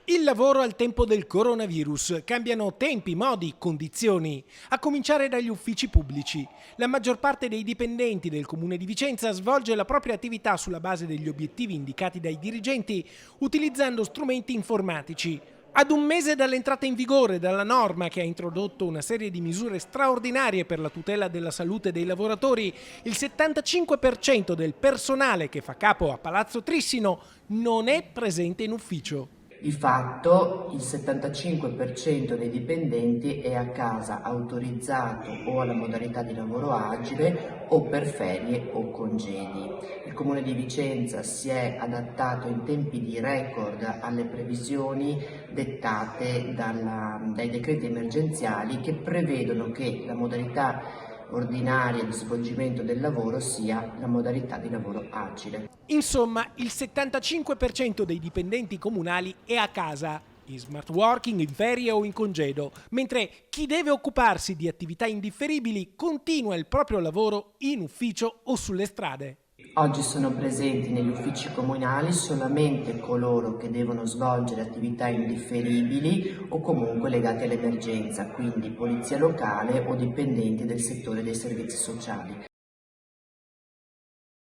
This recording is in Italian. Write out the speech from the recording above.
Il lavoro al tempo del coronavirus. Cambiano tempi, modi, condizioni. A cominciare dagli uffici pubblici. La maggior parte dei dipendenti del Comune di Vicenza svolge la propria attività sulla base degli obiettivi indicati dai dirigenti utilizzando strumenti informatici. Ad un mese dall'entrata in vigore della norma che ha introdotto una serie di misure straordinarie per la tutela della salute dei lavoratori, il 75% del personale che fa capo a Palazzo Trissino non è presente in ufficio. Di fatto il 75% dei dipendenti è a casa autorizzato o alla modalità di lavoro agile o per ferie o congedi. Il Comune di Vicenza si è adattato in tempi di record alle previsioni dettate dai decreti emergenziali che prevedono che la modalità ordinaria di svolgimento del lavoro sia la modalità di lavoro agile. Insomma, il 75% dei dipendenti comunali è a casa, in smart working, in ferie o in congedo, mentre chi deve occuparsi di attività indifferibili continua il proprio lavoro in ufficio o sulle strade. Oggi sono presenti negli uffici comunali solamente coloro che devono svolgere attività indifferibili o comunque legate all'emergenza, quindi polizia locale o dipendenti del settore dei servizi sociali.